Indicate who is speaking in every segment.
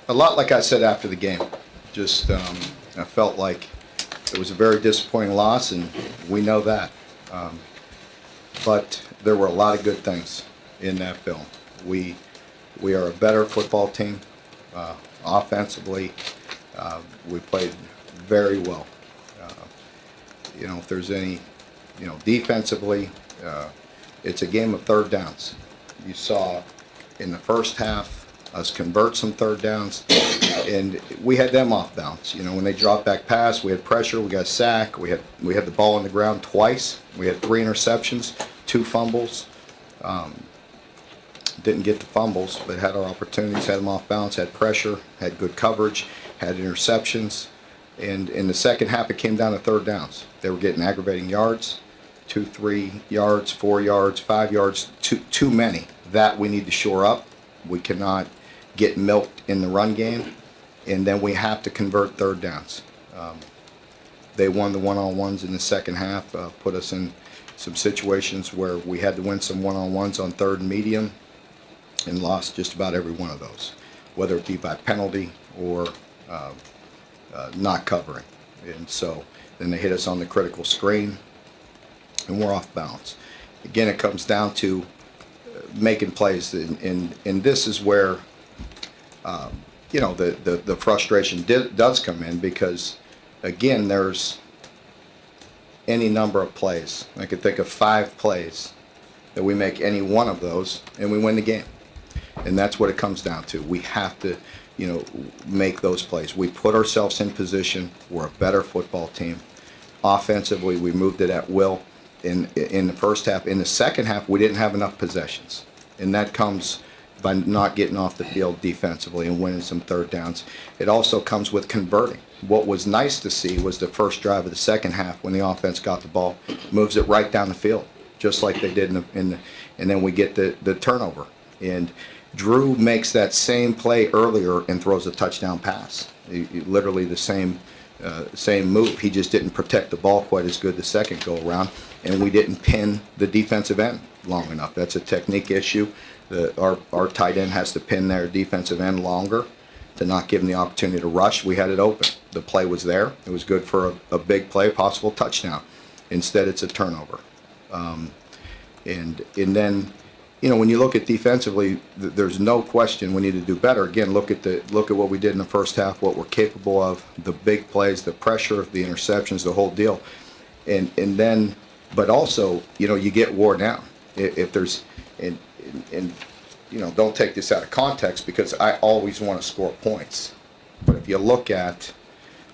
Speaker 1: A lot like I said after the game. Just I felt like it was a very disappointing loss, and we know that. Um, but there were a lot of good things in that film. We we are a better football team. Offensively, we played very well. Uh, if there's any, defensively, uh, it's a game of third downs. You saw in the first half us convert some third downs, and we had them off balance. When they dropped back pass, we had pressure, we got a sack, we had the ball on the ground twice, we had 3 interceptions, 2 fumbles. Didn't get the fumbles, but had our opportunities, had them off balance, had pressure, had good coverage, had interceptions. And in the second half, it came down to third downs. They were getting aggravating yards, 2, 3 yards, 4 yards, 5 yards, too many. That we need to shore up. We cannot get milked in the run game, and then we have to convert third downs. They won the one-on-ones in the second half, put us in some situations where we had to win some one-on-ones on third and medium, and lost just about every one of those, whether it be by penalty or not covering. And so then they hit us on the critical screen, and we're off balance. Again, it comes down to making plays, and this is where the frustration does come in, because again, there's any number of plays. I could think of 5 plays that we make any one of those and we win the game. And that's what it comes down to. We have to, make those plays. We put ourselves in position. We're a better football team. Offensively, we moved it at will in the first half. In the second half, we didn't have enough possessions. And that comes by not getting off the field defensively and winning some third downs. It also comes with converting. What was nice to see was the first drive of the second half, when the offense got the ball, moves it right down the field, just like they did and then we get the turnover. And Drew makes that same play earlier and throws a touchdown pass. Literally the same move. He just didn't protect the ball quite as good the second go around, and we didn't pin the defensive end long enough. That's a technique issue. Our tight end has to pin their defensive end longer to not give him the opportunity to rush. We had it open. The play was there. It was good for a big play, possible touchdown. Instead, it's a turnover. And then, when you look at defensively, there's no question we need to do better. Again, look at what we did in the first half, what we're capable of, the big plays, the pressure, the interceptions, the whole deal. And then, but also, you get wore down. If there's, and don't take this out of context, because I always want to score points. But if you look at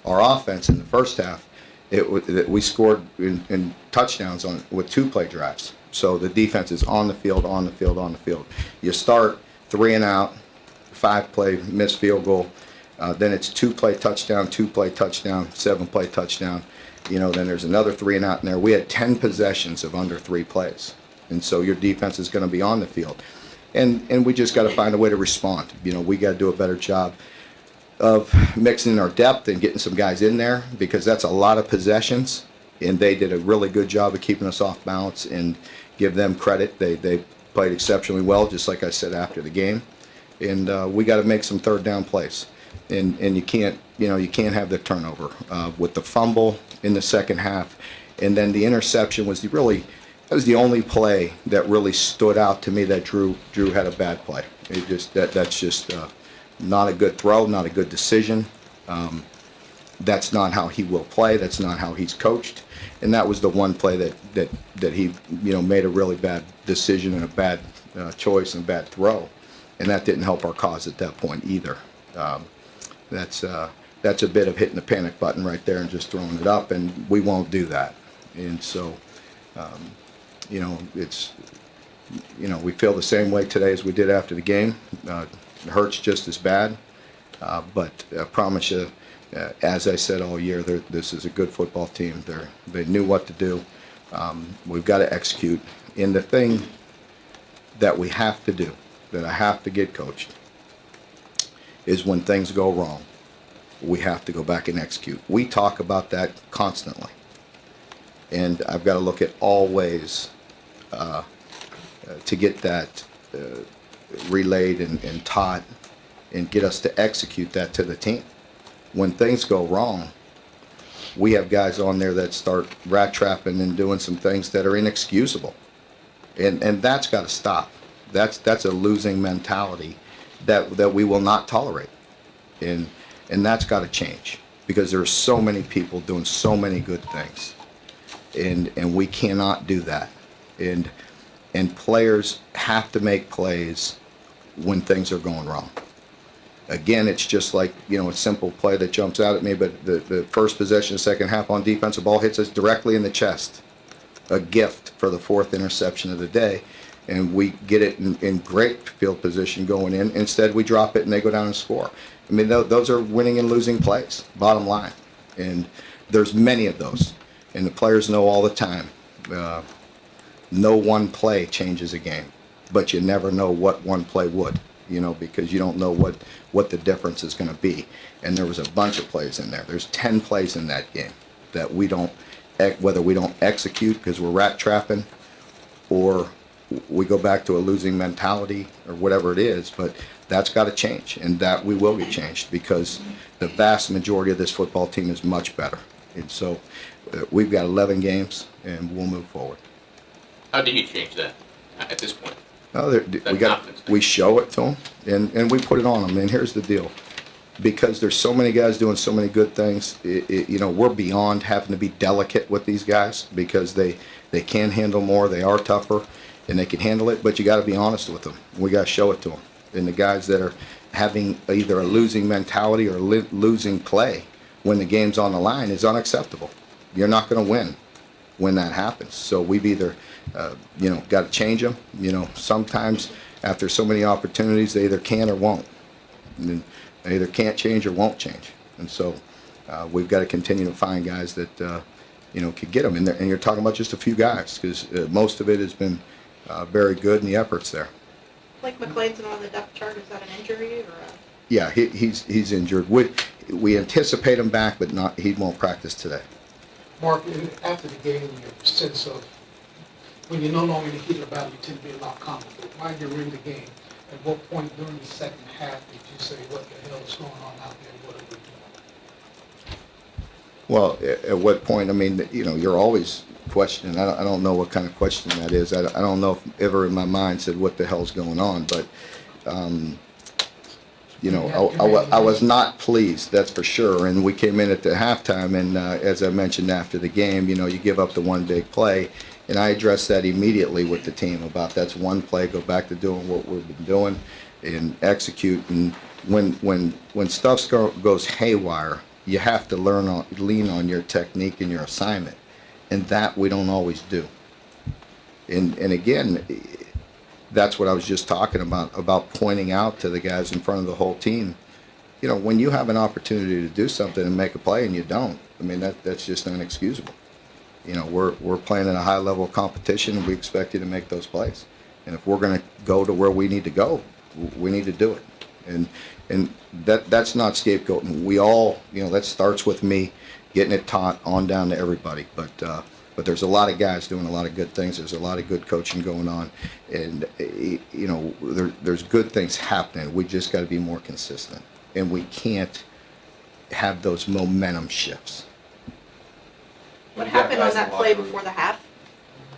Speaker 1: our offense in the first half, we scored in touchdowns with 2-play drives. So the defense is on the field, on the field, on the field. You start 3 and out, 5-play missed field goal. Then it's 2-play touchdown, 2-play touchdown, 7-play touchdown. Then there's another 3 and out in there. We had 10 possessions of under 3 plays. And so your defense is going to be on the field. And we just got to find a way to respond. We got to do a better job of mixing our depth and getting some guys in there, because that's a lot of possessions. And they did a really good job of keeping us off balance, and give them credit. They played exceptionally well, just like I said after the game. And we got to make some third down plays. And you can't have the turnover with the fumble in the second half, and then the interception was that was the only play that really stood out to me that Drew had a bad play. That's just not a good throw, not a good decision. That's not how he will play. That's not how he's coached. And that was the one play that he made a really bad decision and a bad choice and a bad throw, and that didn't help our cause at that point either. That's a bit of hitting the panic button right there and just throwing it up, and we won't do that. And so, it's we feel the same way today as we did after the game. It hurts just as bad, but I promise you, as I said all year, this is a good football team. They knew what to do. We've got to execute. And the thing that we have to do, that I have to get coached, is when things go wrong, we have to go back and execute. We talk about that constantly. And I've got to look at all ways to get that relayed and taught. and get us to execute that to the team. When things go wrong, we have guys on there that start rat trapping and doing some things that are inexcusable. And that's got to stop. That's a losing mentality that we will not tolerate. And that's got to change, because there are so many people doing so many good things. And we cannot do that. And players have to make plays when things are going wrong. Again, it's just like, a simple play that jumps out at me, but the first possession, second half on defense, the ball hits us directly in the chest. A gift for the 4th interception of the day, and we get it in great field position going in. Instead, we drop it and they go down and score. I mean, those are winning and losing plays, bottom line. And there's many of those, and the players know all the time. No one play changes a game, but you never know what one play would, because you don't know what the difference is going to be. And there was a bunch of plays in there. There's 10 plays in that game that we don't, whether we don't execute because we're rat trapping, or we go back to a losing mentality, or whatever it is. But that's got to change, and that we will get changed, because the vast majority of this football team is much better. And so we've got 11 games, and we'll move forward.
Speaker 2: How do you change that at this point?
Speaker 1: We show it to them, and we put it on them. And here's the deal. Because there's so many guys doing so many good things, we're beyond having to be delicate with these guys, because they can handle more, they are tougher, and they can handle it, but you got to be honest with them. We got to show it to them. And the guys that are having either a losing mentality or losing play when the game's on the line is unacceptable. You're not going to win when that happens. So we've either, got to change them. Sometimes after so many opportunities, they either can or won't. And they either can't change or won't change. And so we've got to continue to find guys that, could get them. And you're talking about just a few guys, because most of it has been very good in the efforts there.
Speaker 3: Like McLean's on the depth chart, is that an injury or a...
Speaker 1: Yeah, he's injured. We anticipate him back, but he won't practice today.
Speaker 4: Mark, after the game, your sense of when you're no longer in the heat of the battle, you tend to be a lot calmer. But while you're in the game, at what point during the second half did you say, what the hell is going on out there? What are we doing?
Speaker 1: Well, at what point? I mean, you're always questioning. I don't know what kind of question that is. I don't know if ever in my mind said, what the hell's going on? But, I was not pleased, that's for sure. And we came in at the halftime, and as I mentioned after the game, you give up the one big play. And I addressed that immediately with the team about that's one play, go back to doing what we've been doing and execute. And when stuff goes haywire, you have to lean on your technique and your assignment. And that we don't always do. And again, that's what I was just talking about pointing out to the guys in front of the whole team. When you have an opportunity to do something and make a play and you don't, I mean, that's just inexcusable. We're playing in a high level of competition, and we expect you to make those plays. And if we're going to go to where we need to go, we need to do it. And that's not scapegoating. We all, that starts with me getting it taught on down to everybody. But there's a lot of guys doing a lot of good things. There's a lot of good coaching going on, and there's good things happening. We just got to be more consistent, and we can't have those momentum shifts.
Speaker 3: What happened on that play before the half?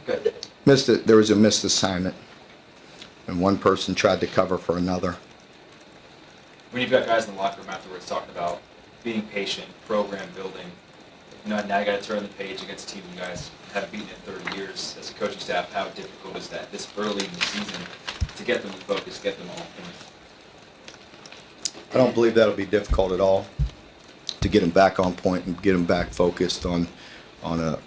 Speaker 2: Good.
Speaker 1: There was a missed assignment, and one person tried to cover for another.
Speaker 5: When you've got guys in the locker room afterwards talking about being patient, program building, now you got to turn the page against a team you guys haven't beaten in 30 years. As a coaching staff, how difficult is that this early in the season to get them to focus, get them all finished?
Speaker 1: I don't believe that'll be difficult at all to get them back on point and get them back focused on the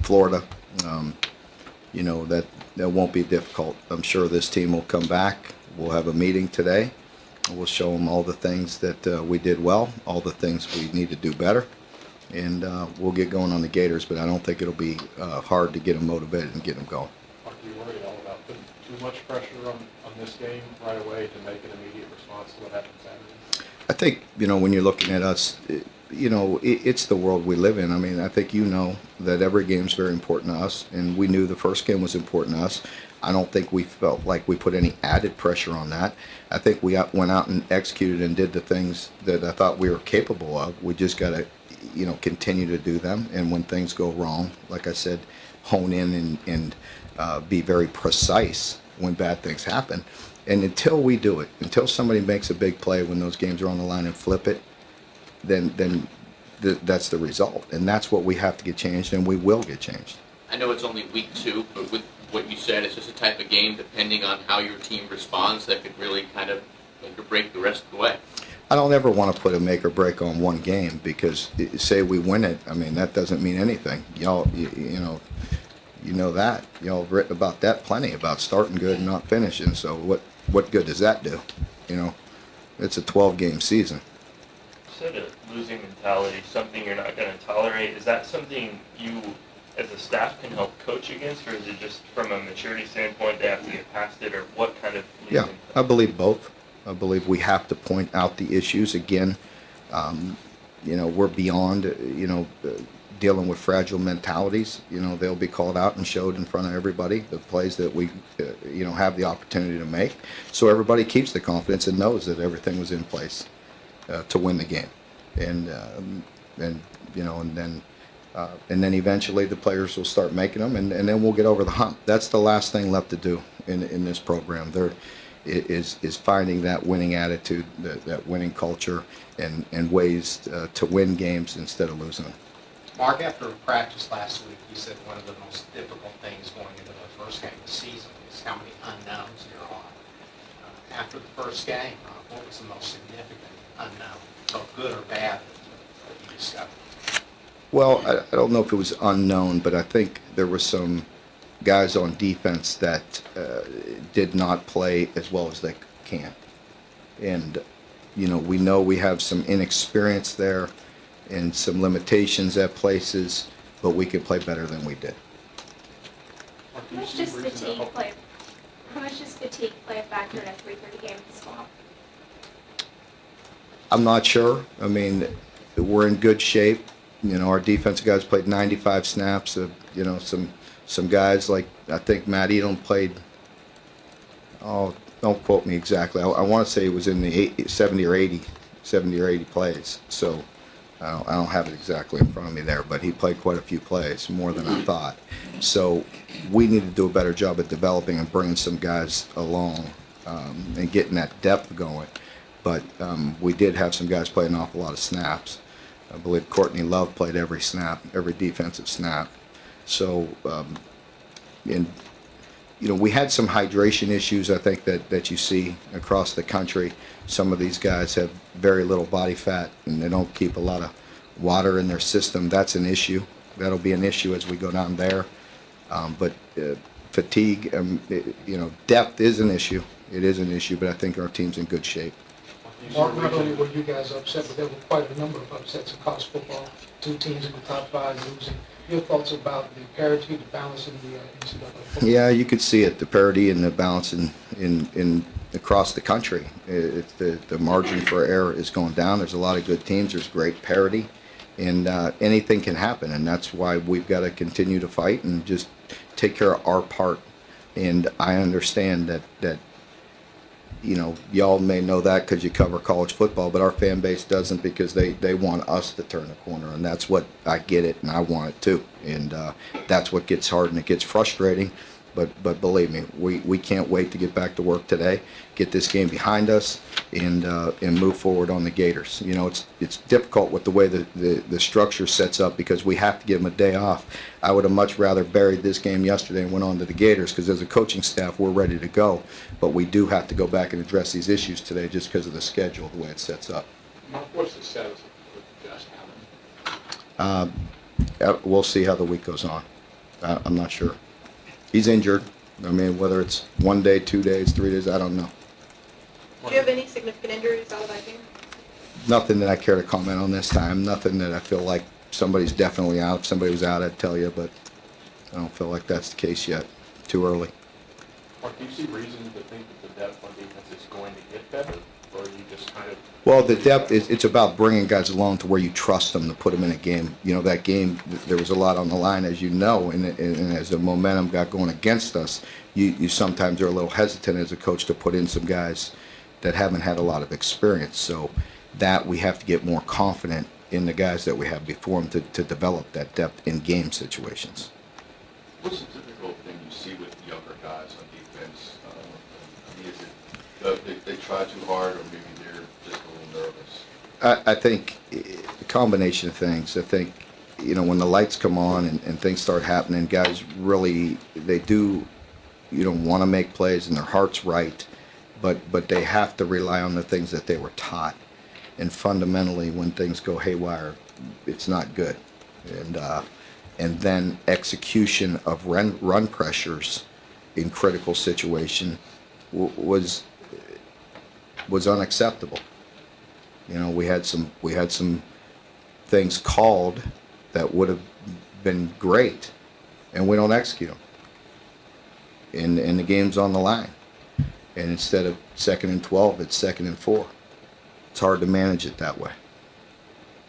Speaker 1: Florida. That won't be difficult. I'm sure this team will come back. We'll have a meeting today. We'll show them all the things that we did well, all the things we need to do better, and we'll get going on the Gators. But I don't think it'll be hard to get them motivated and get them going.
Speaker 6: Are you worried at all about putting too much pressure on this game right away to make an immediate response to what happened Saturday?
Speaker 1: I think, when you're looking at us, it's the world we live in. I mean, I think that every game's very important to us, and we knew the first game was important to us. I don't think we felt like we put any added pressure on that. I think we went out and executed and did the things that I thought we were capable of. We just got to, continue to do them. And when things go wrong, like I said, hone in and be very precise when bad things happen. And until we do it, until somebody makes a big play when those games are on the line and flip it, then that's the result. And that's what we have to get changed, and we will get changed.
Speaker 2: I know it's only week 2, but with what you said, it's just a type of game, depending on how your team responds, that could really kind of make or break the rest of the way.
Speaker 1: I don't ever want to put a make or break on one game because say we win it, I mean, that doesn't mean anything. Y'all, you know that. Y'all have written about that plenty, about starting good and not finishing. So what good does that do? It's a 12-game season.
Speaker 7: You said a losing mentality, something you're not going to tolerate. Is that something you, as a staff, can help coach against, or is it just from a maturity standpoint they have to get past it, or what kind of losing?
Speaker 1: Yeah, I believe both. I believe we have to point out the issues. Again, we're beyond, dealing with fragile mentalities. They'll be called out and showed in front of everybody, the plays that we, have the opportunity to make. So everybody keeps the confidence and knows that everything was in place to win the game. And then eventually the players will start making them, and then we'll get over the hump. That's the last thing left to do in this program. There is finding that winning attitude, that winning culture, and ways to win games instead of losing them.
Speaker 8: Mark, after practice last week, you said one of the most difficult things going into the first game of the season is how many unknowns you're on. After the first game, what was the most significant unknown, both good or bad, that you discovered?
Speaker 1: Well, I don't know if it was unknown, but I think there were some guys on defense that did not play as well as they can. And, we know we have some inexperience there and some limitations at places, but we could play better than we did.
Speaker 9: How much does fatigue play a factor in a 3:30 game as well?
Speaker 1: I'm not sure. I mean, we're in good shape. Our defensive guys played 95 snaps. Some guys like, I think Matt Edom played, don't quote me exactly. I want to say it was in the 70 or 80 plays. So I don't have it exactly in front of me there, but he played quite a few plays, more than I thought. So we need to do a better job at developing and bringing some guys along and getting that depth going. But we did have some guys play an awful lot of snaps. I believe Courtney Love played every snap, every defensive snap. So, we had some hydration issues, I think, that you see across the country. Some of these guys have very little body fat, and they don't keep a lot of water in their system. That's an issue. That'll be an issue as we go down there. But fatigue, depth is an issue. It is an issue, but I think our team's in good shape.
Speaker 4: Mark, not only were you guys upset, but there were quite a number of upsets in college football. 2 teams in the top 5 losing. Your thoughts about the parity, the balance in the NCAA football?
Speaker 1: Yeah, you could see it, the parity and the balance in across the country. The margin for error is going down. There's a lot of good teams. There's great parity, and anything can happen. And that's why we've got to continue to fight and just take care of our part. And I understand that y'all may know that because you cover college football, but our fan base doesn't, because they want us to turn the corner, and that's what I get it, and I want it too. And that's what gets hard and it gets frustrating. But believe me, we can't wait to get back to work today, get this game behind us, and move forward on the Gators. It's difficult with the way the structure sets up, because we have to give them a day off. I would have much rather buried this game yesterday and went on to the Gators, because as a coaching staff, we're ready to go. But we do have to go back and address these issues today just because of the schedule, the way it sets up.
Speaker 6: Mark, what's the status of Josh Allen?
Speaker 1: We'll see how the week goes on. I'm not sure. He's injured. I mean, whether it's 1 day, 2 days, 3 days, I don't know.
Speaker 3: Do you have any significant injuries out of that game?
Speaker 1: Nothing that I care to comment on this time. Nothing that I feel like somebody's definitely out. If somebody was out, I'd tell you, but I don't feel like that's the case yet. Too early.
Speaker 6: Mark, do you see reason to think that the depth on defense is going to get better, or are you just kind of?
Speaker 1: Well, the depth is, it's about bringing guys along to where you trust them to put them in a game. You know, that game, there was a lot on the line, as you know, and as the momentum got going against us, you sometimes are a little hesitant as a coach to put in some guys that haven't had a lot of experience. So that we have to get more confident in the guys that we have before them to develop that depth in game situations.
Speaker 10: What's the typical thing you see with younger guys on defense? I mean, is it they try too hard, or maybe they're just a little nervous?
Speaker 1: I think a combination of things. I think, you know, when the lights come on and things start happening, guys really, they do, you know, want to make plays and their heart's right, but they have to rely on the things that they were taught. And fundamentally, when things go haywire, it's not good. And then execution of run pressures in critical situation was unacceptable. You know, we had some things called that would have been great, and we don't execute them. And the game's on the line. And instead of 2nd and 12, it's 2nd and 4. It's hard to manage it that way.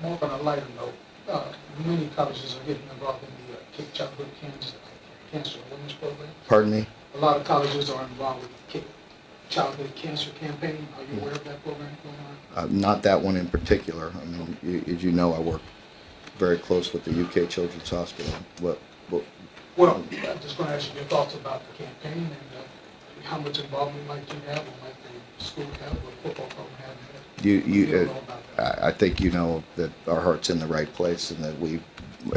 Speaker 4: More on a lighter note, many colleges are getting involved in the Kick Childhood Cancer Awareness Program.
Speaker 1: Pardon me?
Speaker 4: A lot of colleges are involved with the Kick Childhood Cancer Campaign. Are you aware of that program going on?
Speaker 1: Not that one in particular. I mean, as you know, I work very close with the UK Children's Hospital.
Speaker 4: Well, I'm just going to ask you your thoughts about the campaign and how much involvement might you have, or might the school have, or the football program have?
Speaker 1: I think you know that our heart's in the right place and that we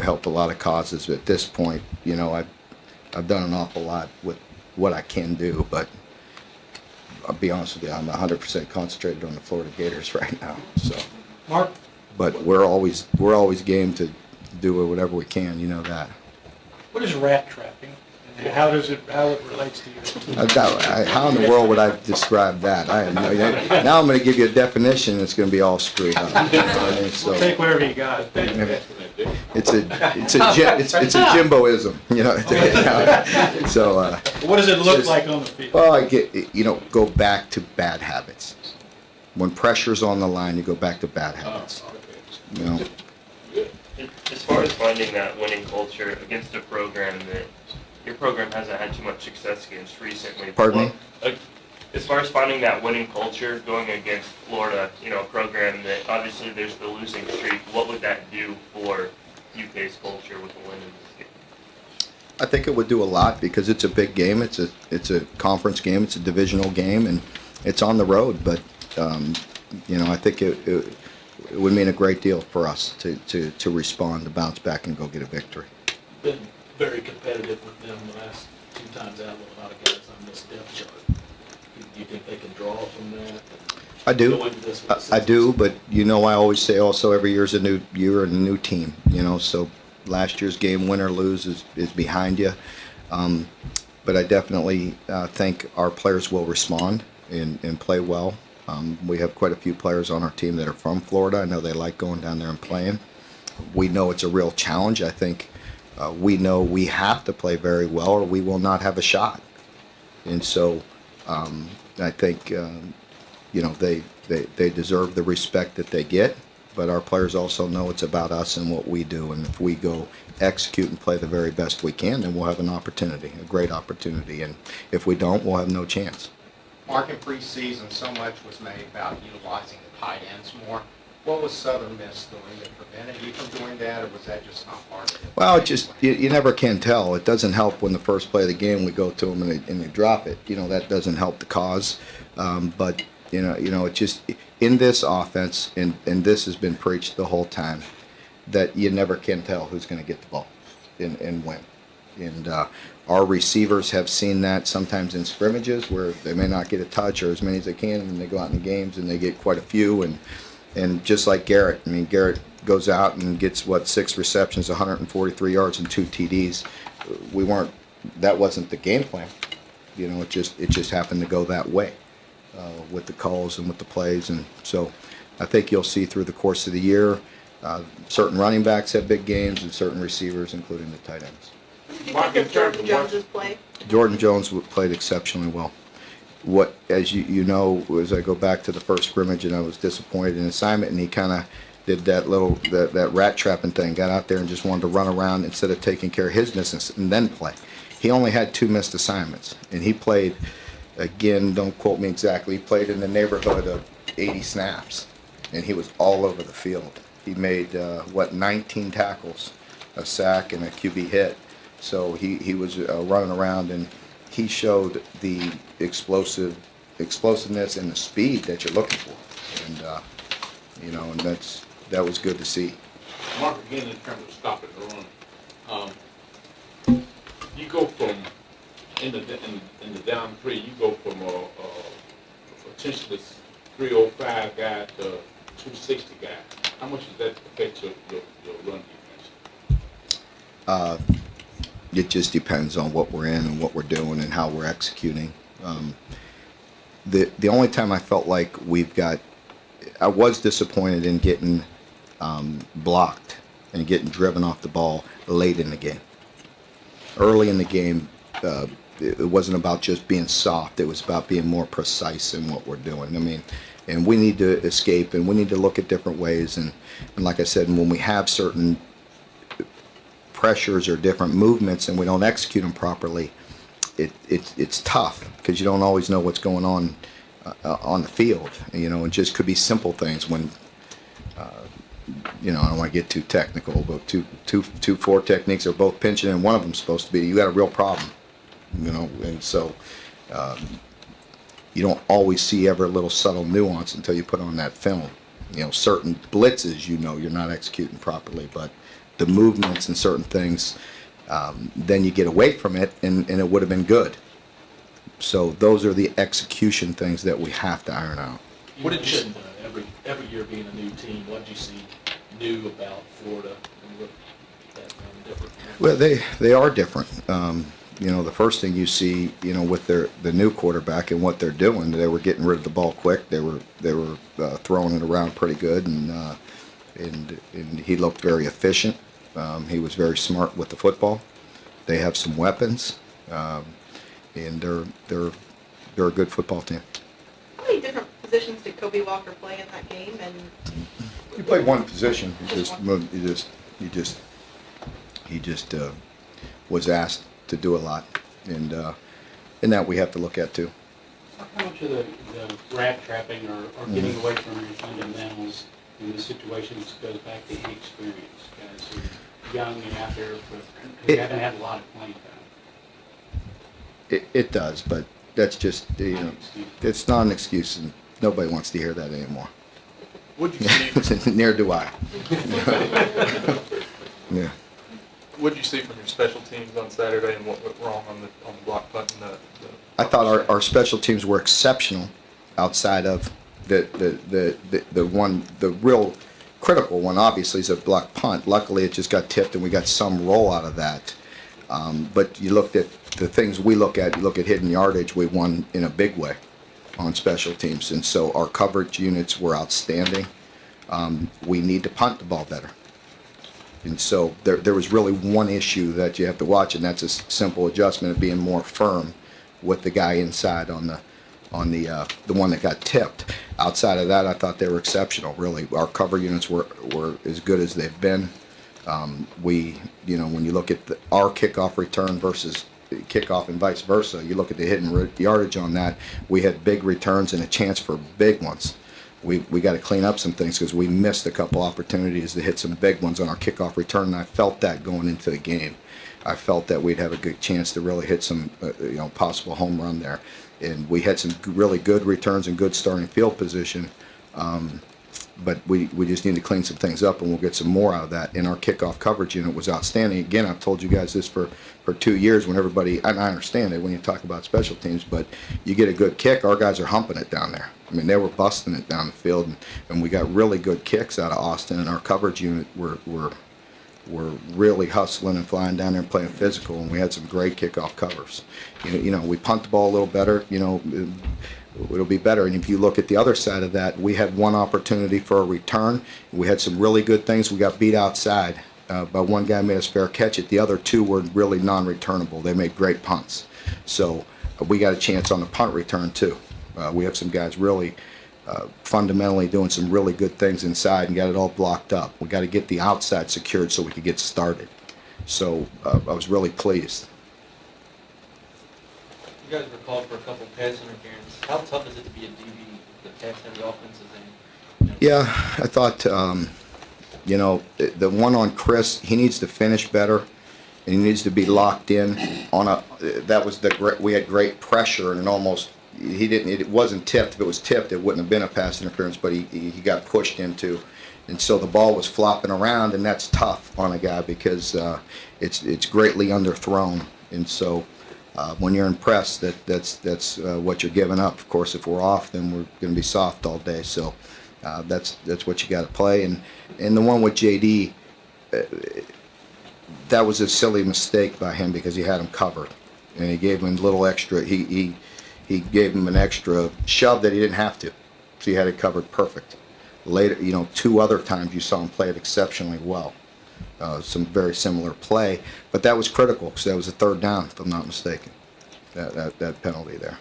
Speaker 1: help a lot of causes. But at this point, you know, I've done an awful lot with what I can do, but I'll be honest with you, I'm 100% concentrated on the Florida Gators right now. So,
Speaker 4: Mark?
Speaker 1: But we're always game to do whatever we can. You know that.
Speaker 11: What is rat trapping, and how it relates to your team?
Speaker 1: How in the world would I describe that? I have no idea. Now I'm going to give you a definition that's going to be all screwed up. So,
Speaker 11: We'll take whatever you got.
Speaker 1: it's a Jimboism, you know. So
Speaker 11: What does it look
Speaker 1: just-
Speaker 11: like on the field?
Speaker 1: well, I get, you know, go back to bad habits. When pressure's on the line, you go back to bad habits. You know.
Speaker 7: As far as finding that winning culture against a program that your program hasn't had too much success against recently.
Speaker 1: Pardon me?
Speaker 7: As far as finding that winning culture going against Florida, you know, a program that obviously there's the losing streak, what would that do for UK's culture with a win in this game?
Speaker 1: I think it would do a lot because it's a big game. It's a conference game. It's a divisional game, and it's on the road. But you know, I think it would mean a great deal for us to respond, to bounce back, and go get a victory.
Speaker 11: Been very competitive with them the last 2 times out with a lot of guys on this depth chart. Do you think they can draw from that?
Speaker 1: I do.
Speaker 11: Go into this with
Speaker 1: I do, but you know, I always say also every year's a new year and a new team. You know, so last year's game, win or lose, is behind you. But I definitely think our players will respond and play well. We have quite a few players on our team that are from Florida. I know they like going down there and playing. We know it's a real challenge. I think we know we have to play very well or we will not have a shot. And so I think, you know, they deserve the respect that they get, but our players also know it's about us and what we do. And if we go execute and play the very best we can, then we'll have an opportunity, a great opportunity. And if we don't, we'll have no chance.
Speaker 8: Mark, in preseason, so much was made about utilizing the tight ends more. What was Southern Miss doing that prevented you from doing that, or was that just not part of it?
Speaker 1: Well, it just you never can tell. It doesn't help when the first play of the game we go to them and they drop it. You know, that doesn't help the cause. But you know, it just in this offense, and this has been preached the whole time, that you never can tell who's going to get the ball and when. And our receivers have seen that sometimes in scrimmages where they may not get a touch or as many as they can, and they go out in games and they get quite a few. And just like Garrett, I mean, Garrett goes out and gets, 6 receptions, 143 yards, and 2 TDs. That wasn't the game plan. You know, it just happened to go that way with the calls and with the plays. And so I think you'll see through the course of the year, certain running backs have big games and certain receivers, including the tight ends.
Speaker 3: What did you think of Jordan Jones's play?
Speaker 1: Jordan Jones played exceptionally well. what, as you know, as I go back to the first scrimmage and I was disappointed in assignment, and he kind of did that rat trapping thing, got out there and just wanted to run around instead of taking care of his business and then play. He only had 2 missed assignments, and he played, again, don't quote me exactly, he played in the neighborhood of 80 snaps, and he was all over the field. He made, 19 tackles, a sack, and a QB hit. So he was running around, and he showed the explosiveness and the speed that you're looking for. And, and that was good to see.
Speaker 12: Mark, again, in terms of stopping the run, you go from, in the down 3, you go from a potentially 305 guy to 260 guy. How much does that affect your run defense?
Speaker 1: It just depends on what we're in and what we're doing and how we're executing. The only time I felt like I was disappointed in getting blocked and getting driven off the ball late in the game. Early in the game, it wasn't about just being soft. It was about being more precise in what we're doing. I mean, and we need to escape, and we need to look at different ways. And like I said, when we have certain pressures or different movements and we don't execute them properly, it's tough because you don't always know what's going on the field. It just could be simple things when, I don't want to get too technical, but two 4 techniques are both pinching and one of them's supposed to be, you got a real problem, and so you don't always see every little subtle nuance until you put on that film. Certain blitzes, you're not executing properly, but the movements and certain things, then you get away from it, and it would have been good. So those are the execution things that we have to iron out.
Speaker 11: What did you, every year being a new team, what did you see new about Florida and what that different?
Speaker 1: Well, they are different. The first thing you see, with the new quarterback and what they're doing, they were getting rid of the ball quick. They were throwing it around pretty good, and he looked very efficient. He was very smart with the football. They have some weapons, and they're a good football team.
Speaker 3: How many different positions did Kobe Walker play in that game? And
Speaker 1: He played one position. He just was asked to do a lot, and that we have to look at too.
Speaker 13: How much of the rat trapping or getting away from your fundamentals in the situations goes back to inexperience? Guys who are young and out there who haven't had a lot of playing time.
Speaker 1: It does, but that's just, it's not an excuse, and nobody wants to hear that anymore.
Speaker 6: What'd you see?
Speaker 1: Neither do I. Yeah.
Speaker 6: What'd you see from your special teams on Saturday, and what went wrong on the block punt and
Speaker 1: I thought our special teams were exceptional, outside of the real critical one. Obviously is a block punt. Luckily, it just got tipped, and we got some roll out of that. But you looked at the things we look at. You look at hidden yardage. We won in a big way on special teams, and so our coverage units were outstanding. We need to punt the ball better. And so there was really one issue that you have to watch, and that's a simple adjustment of being more firm with the guy inside on the one that got tipped. Outside of that, I thought they were exceptional. Really, our cover units were as good as they've been. When you look at our kickoff return versus kickoff and vice versa, you look at the hidden yardage on that. We had big returns and a chance for big ones. We got to clean up some things because we missed a couple opportunities to hit some big ones on our kickoff return, and I felt that going into the game. I felt that we'd have a good chance to really hit some possible home run there, and we had some really good returns and good starting field position. But we just need to clean some things up, and we'll get some more out of that. And our kickoff coverage unit was outstanding. Again, I've told you guys this for 2 years when everybody, and I understand it when you talk about special teams, but you get a good kick, our guys are humping it down there. I mean, they were busting it down the field, and we got really good kicks out of Austin, and our coverage unit were really hustling and flying down there and playing physical, and we had some great kickoff covers. We punt the ball a little better, it'll be better. And if you look at the other side of that, we had one opportunity for a return. We had some really good things. We got beat outside, but one guy made us fair catch it. The other two were really non-returnable. They made great punts. So we got a chance on the punt return too. We have some guys really fundamentally doing some really good things inside and got it all blocked up. We got to get the outside secured so we could get started. So I was really pleased.
Speaker 14: You guys were called for a couple pass interference. How tough is it to be a DB, the pass-heavy offenses? And,
Speaker 1: Yeah, I thought, the one on Chris, he needs to finish better, and he needs to be locked in on that was we had great pressure, and it wasn't tipped. If it was tipped, it wouldn't have been a pass interference, but he got pushed into, and so the ball was flopping around, and that's tough on a guy because it's greatly underthrown, and so when you're impressed, that's what you're giving up. Of course, if we're off, then we're going to be soft all day, so that's what you got to play, and the one with JD, that was a silly mistake by him because he had him covered, and he gave him a little extra. He gave him an extra shove that he didn't have to, so he had it covered perfect. Later, 2 other times you saw him play it exceptionally well. Some very similar play, but that was critical because that was a 3rd down, if I'm not mistaken. That penalty there.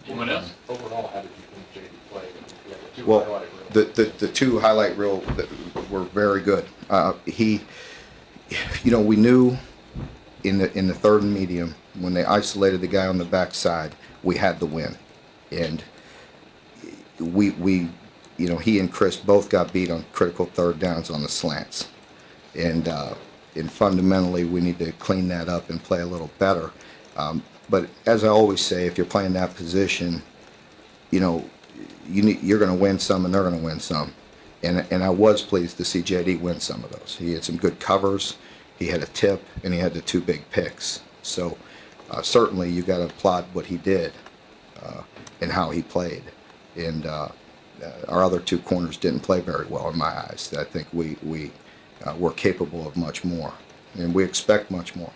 Speaker 6: Anyone else? Overall, how did you think JD played? The two
Speaker 1: Well,
Speaker 6: highlight reels.
Speaker 1: the 2 highlight reel were very good. We knew in the 3rd and medium when they isolated the guy on the backside, we had the win, and he and Chris both got beat on critical 3rd downs on the slants, and fundamentally we need to clean that up and play a little better. But as I always say, if you're playing that position, you're going to win some and they're going to win some. And I was pleased to see JD win some of those. He had some good covers, he had a tip, and he had the 2 big picks. So certainly you got to applaud what he did and how he played. And our other 2 corners didn't play very well in my eyes. I think we're capable of much more, and we expect much more.